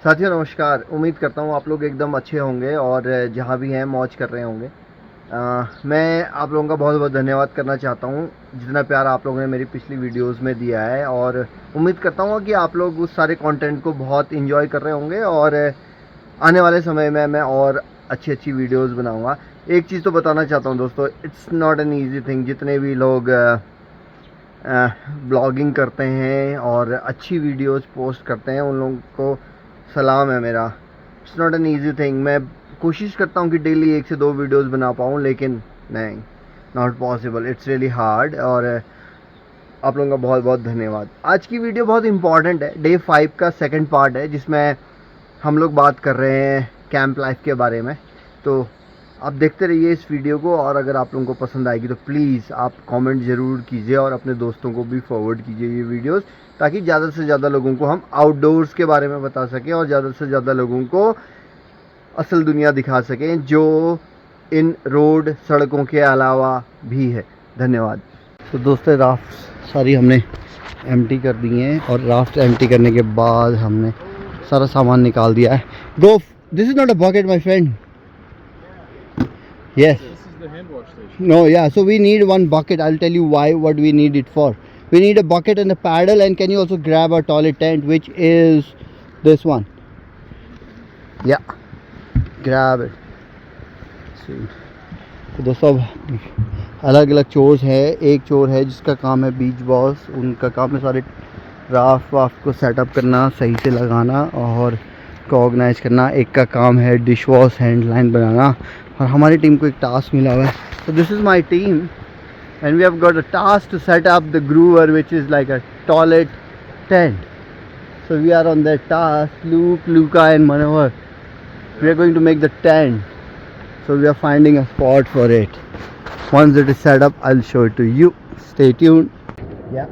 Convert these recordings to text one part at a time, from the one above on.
साथियों नमस्कार। उम्मीद करता हूँ आप लोग एकदम अच्छे होंगे और जहाँ भी हैं मौज कर रहे होंगे। मैं आप लोगों का बहुत बहुत धन्यवाद करना चाहता हूँ जितना प्यार आप लोगों ने मेरी पिछली वीडियोस में दिया है, और उम्मीद करता हूँ कि आप लोग उस सारे कंटेंट को बहुत एंजॉय कर रहे होंगे और आने वाले समय में मैं और अच्छी अच्छी वीडियोस बनाऊँगा। एक चीज़ तो बताना चाहता हूँ दोस्तों, it's not an easy thing. जितने भी लोग ब्लॉगिंग करते हैं और अच्छी वीडियोस पोस्ट करते हैं उन लोगों को सलाम है मेरा। It's not an easy thing. मैं कोशिश करता हूँ कि डेली 1 से 2 वीडियोस बना पाऊँ, लेकिन नहीं, not possible, it's really hard. और आप लोगों का बहुत बहुत धन्यवाद। आज की वीडियो बहुत इंपॉर्टेंट है, डे 5 का सेकंड पार्ट है जिसमें हम लोग बात कर रहे हैं कैंप लाइफ के बारे में। तो आप देखते रहिए इस वीडियो को, और अगर आप लोगों को पसंद आएगी तो प्लीज़ आप कमेंट ज़रूर कीजिए और अपने दोस्तों को भी फॉरवर्ड कीजिए ये वीडियोस, ताकि ज़्यादा से ज़्यादा लोगों को हम आउटडोर्स के बारे में बता सकें और ज़्यादा से ज़्यादा लोगों को असल दुनिया दिखा सकें जो इन रोड सड़कों के अलावा भी है। धन्यवाद। तो दोस्तों राफ्ट सारी हमने एम्प्टी कर दी हैं, और राफ्ट एम्प्टी करने के बाद हमने सारा सामान निकाल दिया है। Go, this is not a bucket my friend. Yes. This is the hand wash station. No, yeah. So we need one bucket. I'll tell you why, what we need it for. We need a bucket and a paddle, and can you also grab a toilet tent, which is this one? Yeah. Grab it. See. तो दोस्तों अलग अलग chores है। एक चोर है जिसका काम है बीच बॉस, उनका काम है सारे राफ्ट वाफ्ट को सेटअप करना, सही से लगाना और को ऑर्गेनाइज करना। एक का काम है डिश वॉश हैंड लाइन बनाना, और हमारी टीम को एक टास्क मिला हुआ है। तो this is my team and we have got a task to set up the groover which is like a toilet tent. So we are on that task, Luke, Luca and Manohar. We are going to make the tent. So we are finding a spot for it. Once it is set up, I'll show it to you. Stay tuned. Yeah.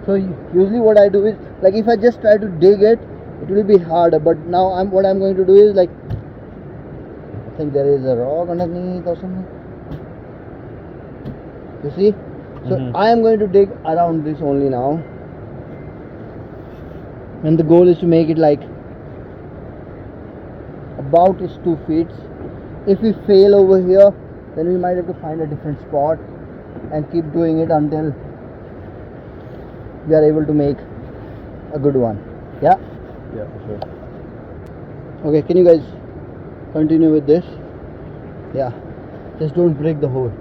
So usually what I do is, like, if I just try to dig it, it will be harder. But now what I'm going to do is, like, I think there is a rock underneath or something. You see? So I am going to dig around this only now. And the goal is to make it like about is 2 feet. If we fail over here, then we might have to find a different spot and keep doing it until we are able to make a good one. Yeah? Yeah, for sure. Okay, can you guys continue with this? Yeah. Just don't break the hole.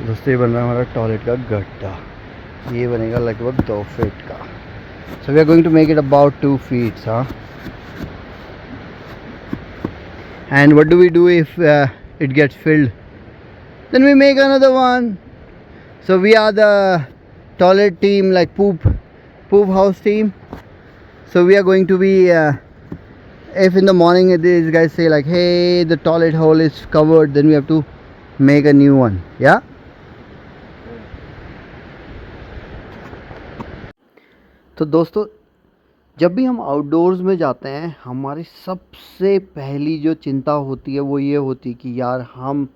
दोस्तों ये बन रहा है हमारा toilet का गड्ढा। ये बनेगा लगभग 2 फीट का। So we are going to make it about 2 feet, हाँ। And what do we do if it gets filled? Then we make another one. So we are the toilet team, like poop house team. So we are going to be if in the morning these guys say like, hey, the toilet hole is covered, then we have to make a new one. Yeah. तो दोस्तों जब भी हम outdoors में जाते हैं, हमारी सबसे पहली जो चिंता होती है वो ये होती है कि यार हम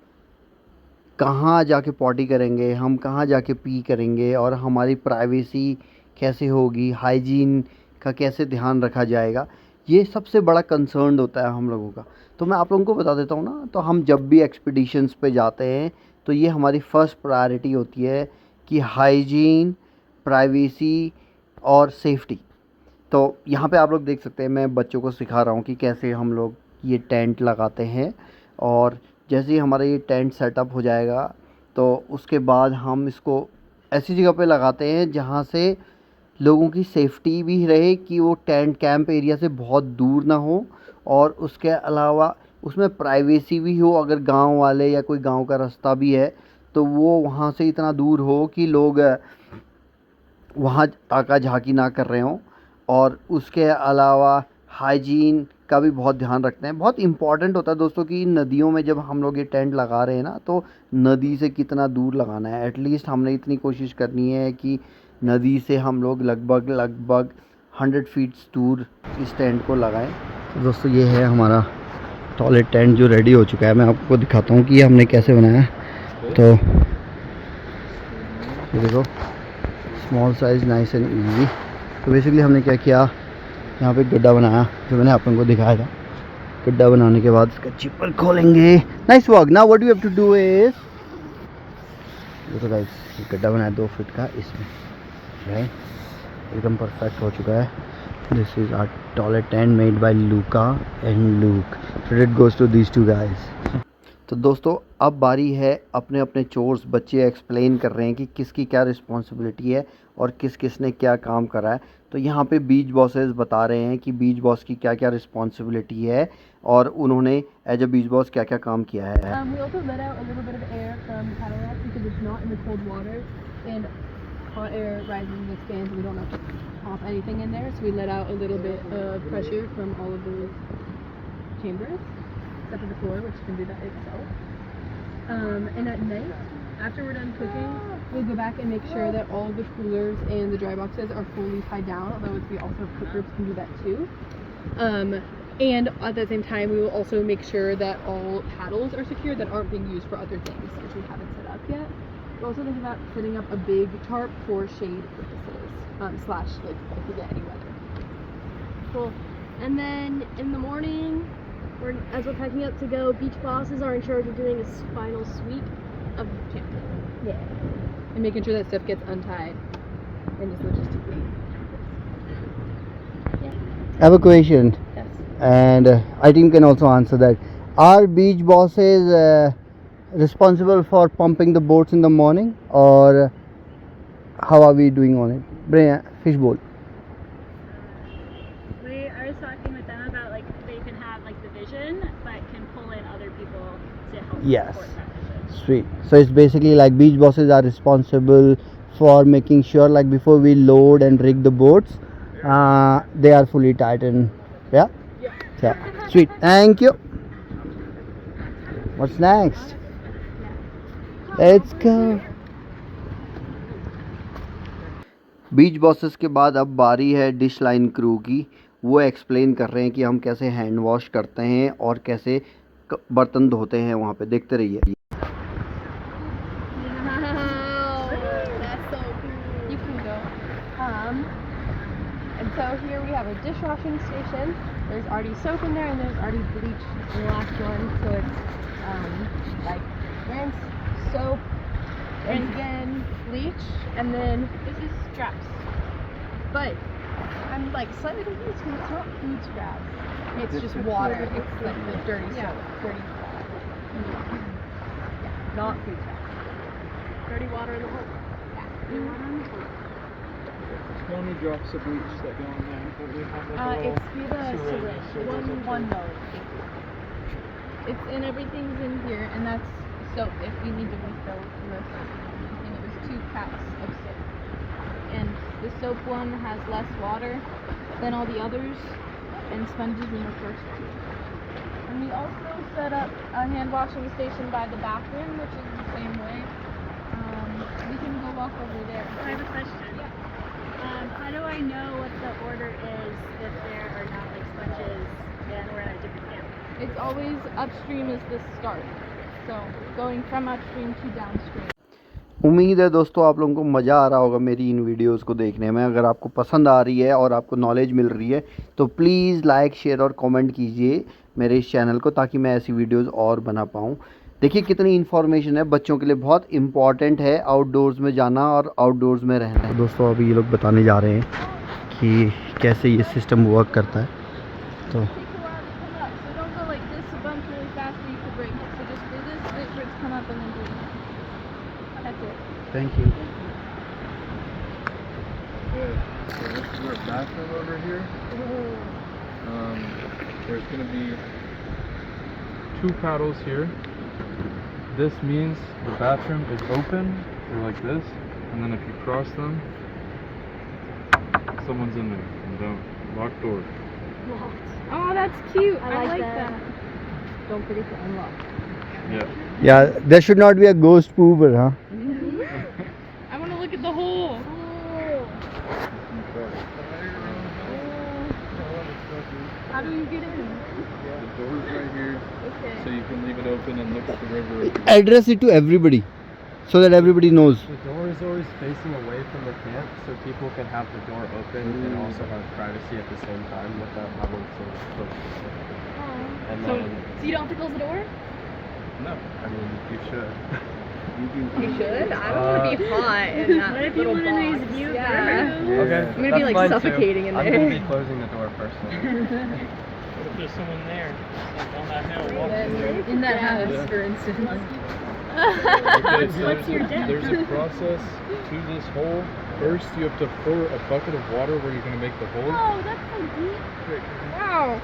कहाँ जाके पॉटी करेंगे, हम कहाँ जाके पी करेंगे, और हमारी प्राइवेसी कैसे होगी, हाइजीन का कैसे ध्यान रखा जाएगा। ये सबसे बड़ा कंसर्न होता है हम लोगों का। तो मैं आप लोगों को बता देता हूँ ना, तो हम जब भी एक्सपीडिशंस पे जाते हैं तो ये हमारी फ़र्स्ट प्रायोरिटी होती है कि हाइजीन, प्राइवेसी और सेफ्टी। तो यहाँ पे आप लोग देख सकते हैं, मैं बच्चों को सिखा रहा हूँ कि कैसे हम लोग ये टेंट लगाते हैं। और जैसे ही हमारा ये टेंट सेटअप हो जाएगा तो उसके बाद हम इसको ऐसी जगह पे लगाते हैं जहाँ से लोगों की सेफ्टी भी रहे, कि वो टेंट कैंप एरिया से बहुत दूर ना हो, और उसके अलावा उसमें प्राइवेसी भी हो। अगर गांव वाले या कोई गांव का रास्ता भी है तो वो वहाँ से इतना दूर हो कि लोग वहाँ ताका झाकी ना कर रहे हों। और उसके अलावा हाइजीन का भी बहुत ध्यान रखते हैं। बहुत इम्पॉर्टेंट होता है दोस्तों कि नदियों में जब हम लोग ये टेंट लगा रहे हैं ना, तो नदी से कितना दूर लगाना है। एटलीस्ट हमने इतनी कोशिश करनी है कि नदी से हम लोग लगभग 100 फीट दूर इस टेंट को लगाएं। तो दोस्तों ये है हमारा टॉयलेट टेंट जो रेडी हो चुका है। मैं आपको दिखाता हूँ कि ये हमने कैसे बनाया है। तो ये देखो small size nice and easy. तो बेसिकली हमने क्या किया, यहाँ पे गड्ढा बनाया जो मैंने आप लोगों को दिखाया था। गड्ढा बनाने के बाद इसका जिपर खोलेंगे। Nice work. Now what you have to do is, देखो गाइस गड्ढा बनाया 2 फीट का इसमें, राइट, एकदम परफेक्ट हो चुका है। This is our toilet tent made by Luca and Luke. Credit goes to these 2 guys. तो दोस्तों अब बारी है अपने अपने चोर्स, बच्चे एक्सप्लेन कर रहे हैं कि किसकी क्या रिस्पॉन्सिबिलिटी है और किस किस ने क्या काम करा है। तो यहाँ पे बीच बॉसेस बता रहे हैं कि बीच बॉस की क्या क्या रिस्पॉन्सिबिलिटी है और उन्होंने एज अ बीच बॉस क्या क्या काम किया है। We also let out a little bit of air from Cadillac because it's not in the cold water and hot air rises and expands and we don't have to pop anything in there, so we let out a little bit of pressure from all of those chambers except for the floor, which can do that itself. And at night, after we're done cooking, we'll go back and make sure that all the coolers and the dry boxes are fully tied down, although we also have cook groups can do that too. And at the same time, we will also make sure that all paddles are secure that aren't being used for other things, which we haven't set up yet. We're also thinking about setting up a big tarp for shade purposes, slash like if we get any weather. Cool. And then in the morning, as we're packing up to go, beach bosses are in charge of doing a final sweep of camp. Yeah. And making sure that stuff gets untied and just logistically. I have a question, Yes. and our team can also answer that. Are beach bosses responsible for pumping the boats in the morning, or how are we doing on it? Bring fishbowl. We are talking with them about like they can have like the vision, but can pull in other people to help Yes. support that vision. Sweet. So it's basically like beach bosses are responsible for making sure, like before we load and rig the boats, they are fully tight and yeah. Sweet. Thank you. What's next? Let's go. Beach bosses के बाद अब बारी है dish line crew की। वो explain कर रहे हैं कि हम कैसे हैंड वॉश करते हैं और कैसे बर्तन धोते हैं वहाँ पे। देखते रहिए। That's so cool. You can go. And so here we have a dishwashing station. There's already soap in there and there's already bleach in the last one. So it's like rinse, soap, rinse again, bleach, and then this is straps. But I'm like slightly confused because it's not food scraps. It's just water. It's like the dirty soap. Dirty water. Yeah, not food scraps. Dirty water in the hole. Yeah. Dirty water in the hole. How many drops of bleach that go in there? That we have like a It's through the syringe, so it syringe. goes One into- mode. It's in everything's in here, and that's soap if we need to refill the soap. And it was 2 caps of soap. And the soap one has less water than all the others, and sponges in the first 2. And we also set up a hand washing station by the bathroom, which is the same way. We can go walk over there. I have a question. Yeah. How do I know what the order is if there are not like sponges and we're at a different camp? It's always upstream is the start. So going from upstream to downstream. उम्मीद है दोस्तों आप लोगों को मज़ा आ रहा होगा मेरी इन वीडियोस को देखने में। अगर आपको पसंद आ रही है और आपको नॉलेज मिल रही है तो प्लीज़ लाइक, शेयर और कमेंट कीजिए मेरे इस चैनल को, ताकि मैं ऐसी वीडियोस और बना पाऊँ। देखिए कितनी इन्फॉर्मेशन है, बच्चों के लिए बहुत इम्पॉर्टेंट है आउटडोर्स में जाना और आउटडोर्स में रहना। दोस्तों अभी ये लोग बताने जा रहे हैं कि कैसे ये सिस्टम वर्क करता है। तो Take a while to come up, so don't go like this a bunch really fast or you could break it. So just do this, wait for it to come up and then do it. That's it. Thank you. So this is our bathroom over here. There's going to be 2 paddles here. This means the bathroom is open, or like this, and then if you cross them, someone's in there. And don't lock door. Oh, that's cute. I like that. Don't forget to unlock. Yeah. Yeah, there should not be a ghost pooper, huh? I want to look at the hole. How do you get in? The door's right here, Okay. so you can leave it open and look at the river. Address it to everybody so that everybody knows. The door is always facing away from the camp, so people can have the door open and also have privacy at the same time without having to close the door. And So, then, so you don't have to close the door? no, I mean, you should. You should. I don't want to be hot in that What if you little want a nice box. view Yeah. for your room? Okay. I'm gonna be, that's like, fine, too. suffocating in I'm there. gonna be closing the door personally. What if there's someone there, like on that hill, walking through? In that house, for instance. Okay, so What's your depth? there's a process to this hole. First, you have to pour a bucket of water where you're going to make the hole. Oh, that's so deep. Wow.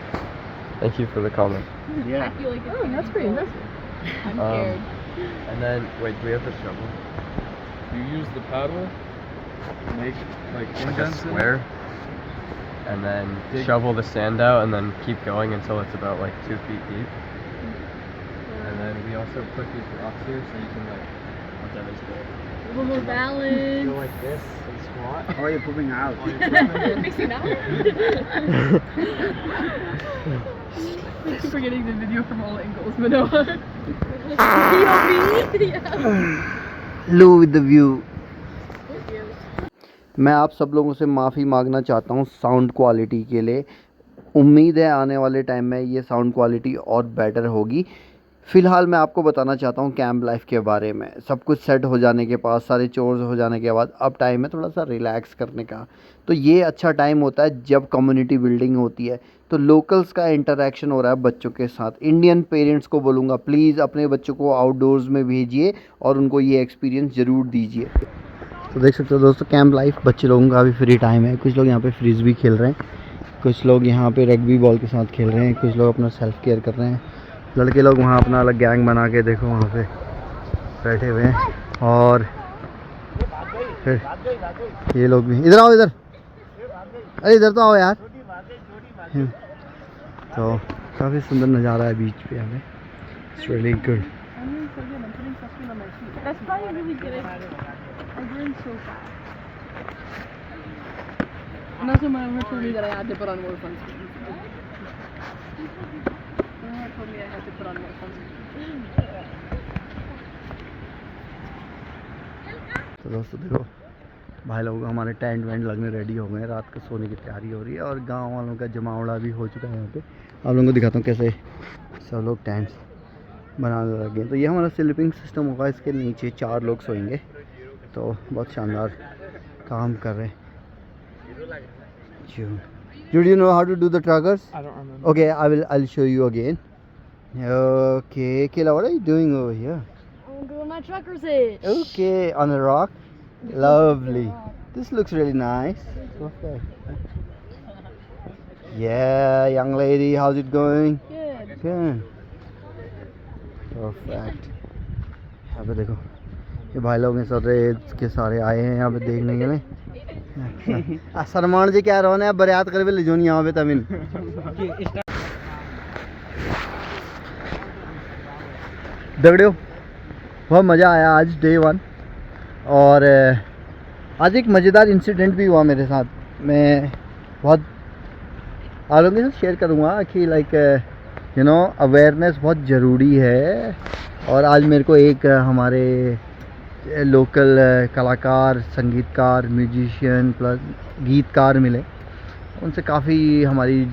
Thank you for the comment. I feel like it's that's pretty impressive. I'm scared. And then, wait, do we have the shovel? You use the paddle, make like Like a indents in it. square. And then Dig- shovel the sand out and then keep going until it's about like 2 feet deep. And then we also put these rocks here so you can like, what's that is good. A little more balance. Go like this and squat. Oh, you're pooping out. Facing that way? Forgetting the video from all angles, Manoa. Low with the view. मैं आप सब लोगों से माफ़ी मांगना चाहता हूँ sound quality के लिए। उम्मीद है आने वाले टाइम में ये साउंड क्वालिटी और बेटर होगी। फ़िलहाल मैं आपको बताना चाहता हूँ कैंप लाइफ के बारे में। सब कुछ सेट हो जाने के बाद, सारे चोर्स हो जाने के बाद अब टाइम है थोड़ा सा रिलैक्स करने का। तो ये अच्छा टाइम होता है जब कम्युनिटी बिल्डिंग होती है, तो लोकल्स का इंटरेक्शन हो रहा है बच्चों के साथ। इंडियन पेरेंट्स को बोलूँगा प्लीज़ अपने बच्चों को आउटडोर्स में भेजिए और उनको ये एक्सपीरियंस ज़रूर दीजिए। तो देख सकते हो दोस्तों कैंप लाइफ, बच्चे लोगों का भी फ्री टाइम है। कुछ लोग यहाँ पे फ्रिज भी खेल रहे हैं, कुछ लोग यहाँ पे रग्बी बॉल के साथ खेल रहे हैं, कुछ लोग अपना सेल्फ केयर कर रहे हैं। लड़के लोग वहाँ अपना अलग गैंग बना के देखो वहाँ पे बैठे हुए हैं। और फिर ये लोग भी, इधर आओ इधर, अरे इधर तो आओ यार। तो काफ़ी सुंदर नज़ारा है बीच पे यहाँ पे। It's really good. That's probably really good. I learned so fast. And also my owner told me that I had to put on more sunscreen. My owner told me I had to put on more sunscreen. तो दोस्तों देखो भाई लोग हमारे tent went लगने ready हो गए हैं, रात को सोने की तैयारी हो रही है और गांव वालों का जमावड़ा भी हो चुका है यहाँ पे। आप लोगों को दिखाता हूँ कैसे सब लोग टेंट्स बनाने लगे हैं। तो ये हमारा स्लीपिंग सिस्टम होगा, इसके नीचे 4 लोग सोएंगे। तो बहुत शानदार काम कर रहे हैं। Do you know how to do the trackers? I don't remember. Okay, I'll show you again. Okay, Kayla, what are you doing over here? I'm doing my trucker's hitch. Okay, on a rock. Lovely. This looks really nice. Perfect. Yeah, young lady, how's it going? Good. Good. Perfect. यहाँ पे देखो ये भाई लोग हैं सारे के सारे आए हैं यहाँ पे देखने के लिए। सलमान जी क्या रोने हैं बरियात कर भी ले जो नहीं यहाँ पे तमिल। दगड़ियों बहुत मज़ा आया आज डे 1 और आज एक मज़ेदार इंसिडेंट भी हुआ मेरे साथ। मैं बहुत आप लोगों के साथ शेयर करूँगा कि लाइक यू नो अवेयरनेस बहुत ज़रूरी है। और आज मेरे को एक हमारे लोकल कलाकार, संगीतकार, म्यूजिशियन प्लस गीतकार मिले। उनसे काफ़ी हमारी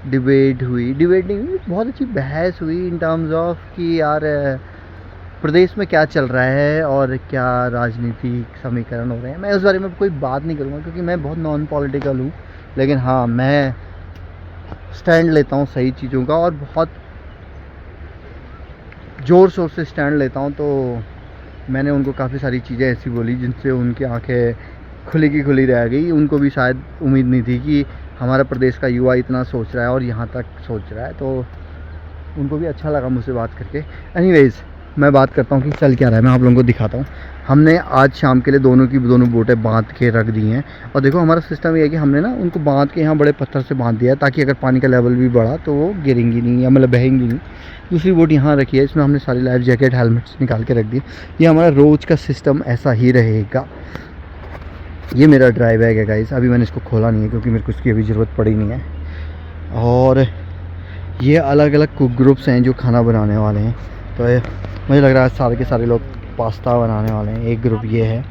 डिबेट नहीं हुई, बहुत अच्छी बहस हुई इन टर्म्स ऑफ कि यार प्रदेश में क्या चल रहा है और क्या राजनीतिक समीकरण हो रहे हैं। मैं उस बारे में कोई बात नहीं करूँगा क्योंकि मैं बहुत नॉन पॉलिटिकल हूँ, लेकिन हाँ मैं स्टैंड लेता हूँ सही चीज़ों का और बहुत ज़ोर शोर से स्टैंड लेता हूँ। तो मैंने उनको काफ़ी सारी चीज़ें ऐसी बोली जिनसे उनकी आंखें खुली की खुली रह गई। उनको भी शायद उम्मीद नहीं थी कि हमारा प्रदेश का युवा इतना सोच रहा है और यहाँ तक सोच रहा है। तो उनको भी अच्छा लगा मुझसे बात करके। एनीवेज़ मैं बात करता हूँ कि चल क्या रहा है, मैं आप लोगों को दिखाता हूँ। हमने आज शाम के लिए दोनों बोटें बांध के रख दी हैं। और देखो हमारा सिस्टम ये है कि हमने ना उनको बांध के यहाँ बड़े पत्थर से बांध दिया है ताकि अगर पानी का लेवल भी बढ़ा तो वो गिरेंगी नहीं या मतलब बहेंगी नहीं। दूसरी बोट यहाँ रखी है, इसमें हमने सारी लाइफ जैकेट हेलमेट्स निकाल के रख दी। ये हमारा रोज़ का सिस्टम ऐसा ही रहेगा। ये मेरा ड्राई बैग है गाइस, अभी मैंने इसको खोला नहीं है क्योंकि मेरे को इसकी अभी ज़रूरत पड़ी नहीं है। और ये अलग अलग कुक ग्रुप्स हैं जो खाना बनाने वाले हैं। तो मुझे लग रहा है सारे के सारे लोग पास्ता बनाने वाले हैं। एक ग्रुप ये है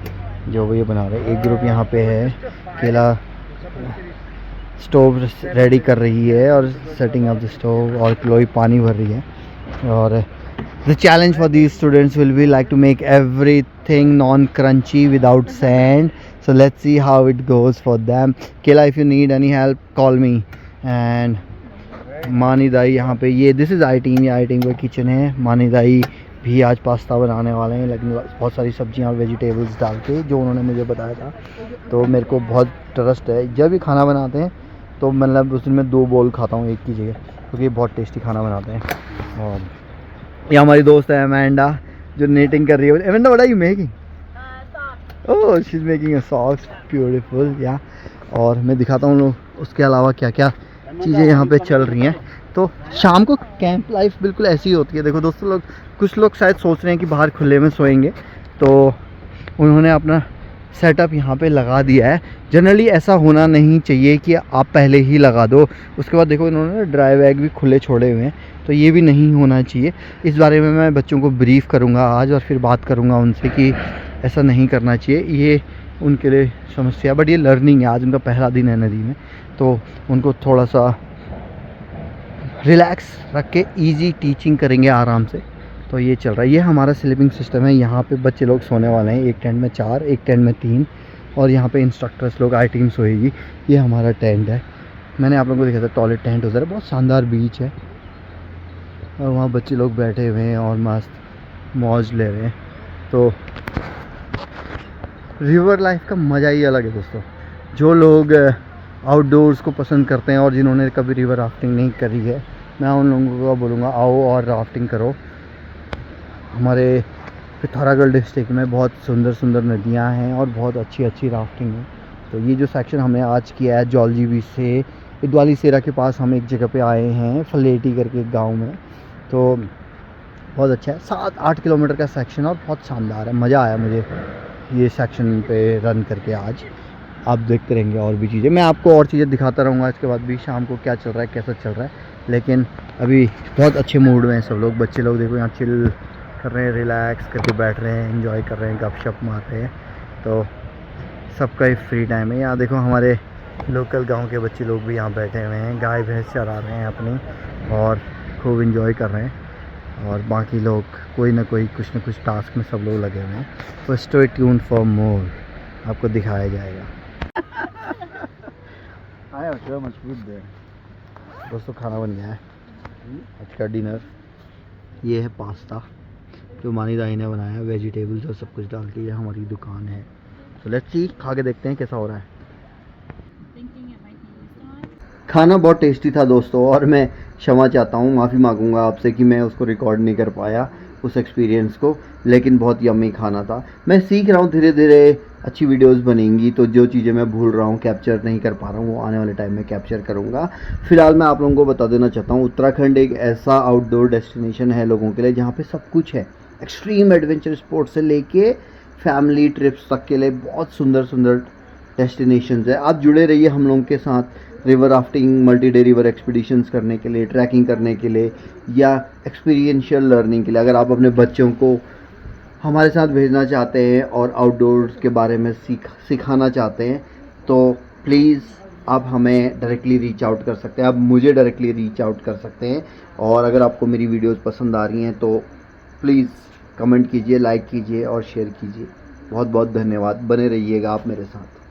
जो ये बना रहे हैं, एक ग्रुप यहाँ पे है केला स्टोव रेडी कर रही है और सेटिंग अप द स्टोव, और क्लोई पानी भर रही है। और the challenge for these students will be like to make everything non-crunchy without sand. So let's see how it goes for them. Kela, if you need any help, call me. And मानी दाई यहाँ पे, ये this is I team, ये आई team का kitchen है। मानी दाई भी आज पास्ता बनाने वाले हैं, लेकिन बहुत सारी सब्जियाँ और वेजिटेबल्स डाल के, जो उन्होंने मुझे बताया था। तो मेरे को बहुत ट्रस्ट है, जब भी खाना बनाते हैं तो मतलब उस दिन मैं 2 बोल खाता हूँ एक की जगह, क्योंकि ये बहुत टेस्टी खाना बनाते हैं। और ये हमारी दोस्त है अमेंडा, जो नीटिंग कर रही है। Amanda, what are you making? Oh, she is making a socks, beautiful yeah. और मैं दिखाता हूँ उसके अलावा क्या क्या चीज़ें यहाँ पे चल रही हैं। तो शाम को कैंप लाइफ बिल्कुल ऐसी ही होती है। देखो दोस्तों, कुछ लोग शायद सोच रहे हैं कि बाहर खुले में सोएंगे, तो उन्होंने अपना सेटअप यहाँ पे लगा दिया है। जनरली ऐसा होना नहीं चाहिए कि आप पहले ही लगा दो। उसके बाद देखो इन्होंने ड्राई बैग भी खुले छोड़े हुए हैं, तो ये भी नहीं होना चाहिए। इस बारे में मैं बच्चों को ब्रीफ़ करूँगा आज, और फिर बात करूँगा उनसे कि ऐसा नहीं करना चाहिए। ये उनके लिए समस्या, बट ये लर्निंग है। आज उनका पहला दिन है नदी में, तो उनको थोड़ा सा रिलैक्स रख के ईजी टीचिंग करेंगे आराम से। तो ये चल रहा है, ये हमारा स्लीपिंग सिस्टम है। यहाँ पे बच्चे लोग सोने वाले हैं, एक टेंट में 4, एक टेंट में 3, और यहाँ पे इंस्ट्रक्टर्स लोग, आई टीम सोएगी। ये हमारा टेंट है, मैंने आप लोगों को दिखाया था टॉयलेट टेंट उधर है। बहुत शानदार बीच है, और वहाँ बच्चे लोग बैठे हुए हैं और मस्त मौज ले रहे हैं। तो रिवर लाइफ का मज़ा ही अलग है दोस्तों। जो लोग आउटडोर्स को पसंद करते हैं और जिन्होंने कभी रिवर राफ्टिंग नहीं करी है, मैं उन लोगों को बोलूँगा आओ और राफ्टिंग करो। हमारे पिथौरागढ़ डिस्ट्रिक्ट में बहुत सुंदर सुंदर नदियाँ हैं और बहुत अच्छी अच्छी राफ्टिंग है। तो ये जो सेक्शन हमने आज किया है जौलजीबी से इदवाली सेरा के पास, हम एक जगह पे आए हैं फलेटी करके एक गांव में। तो बहुत अच्छा है, 7-8 किलोमीटर का सेक्शन और बहुत शानदार है। मज़ा आया मुझे ये सेक्शन पे रन करके आज। आप देखते रहेंगे और भी चीज़ें, मैं आपको और चीज़ें दिखाता रहूँगा इसके बाद भी, शाम को क्या चल रहा है, कैसा चल रहा है। लेकिन अभी बहुत अच्छे मूड में हैं सब लोग। बच्चे लोग देखो यहाँ चिल कर रहे हैं, रिलैक्स करके बैठ रहे हैं, एंजॉय कर रहे हैं, गपशप मार रहे हैं। तो सबका ही फ्री टाइम है। यहाँ देखो हमारे लोकल गांव के बच्चे लोग भी यहाँ बैठे हुए हैं, गाय भैंस चरा रहे हैं अपनी, और खूब एंजॉय कर रहे हैं। और बाकी लोग कोई ना कोई कुछ ना कुछ टास्क में सब लोग लगे हुए हैं। तो स्टे ट्यून्ड फॉर मोर, आपको दिखाया जाएगा। आया दोस्तों, खाना बन गया है आज का डिनर। ये है पास्ता जो मानी दाई ने बनाया है, वेजिटेबल्स और सब कुछ डाल के। ये हमारी दुकान है। तो लेट्स सी, खा के देखते हैं कैसा हो रहा है। खाना बहुत टेस्टी था दोस्तों, और मैं क्षमा चाहता हूँ, माफ़ी मांगूंगा आपसे कि मैं उसको रिकॉर्ड नहीं कर पाया उस एक्सपीरियंस को, लेकिन बहुत यम्मी खाना था। मैं सीख रहा हूँ, धीरे धीरे अच्छी वीडियोस बनेंगी, तो जो चीज़ें मैं भूल रहा हूँ, कैप्चर नहीं कर पा रहा हूँ, वो आने वाले टाइम में कैप्चर करूँगा। फिलहाल मैं आप लोगों को बता देना चाहता हूँ, उत्तराखंड एक ऐसा आउटडोर डेस्टिनेशन है लोगों के लिए जहाँ पे सब कुछ है। एक्सट्रीम एडवेंचर स्पोर्ट्स से लेके फैमिली ट्रिप्स तक के लिए बहुत सुंदर सुंदर डेस्टिनेशंस है। आप जुड़े रहिए हम लोगों के साथ river rafting, multi day river expeditions करने के लिए, ट्रैकिंग करने के लिए, या एक्सपीरियंशियल लर्निंग के लिए। अगर आप अपने बच्चों को हमारे साथ भेजना चाहते हैं और आउटडोर्स के बारे में सिखाना चाहते हैं, तो प्लीज़ आप हमें डायरेक्टली रीच आउट कर सकते हैं, आप मुझे डायरेक्टली रीच आउट कर सकते हैं। और अगर आपको मेरी वीडियोस पसंद आ रही हैं तो प्लीज़ कमेंट कीजिए, लाइक कीजिए और शेयर कीजिए। बहुत बहुत धन्यवाद, बने रहिएगा आप मेरे साथ।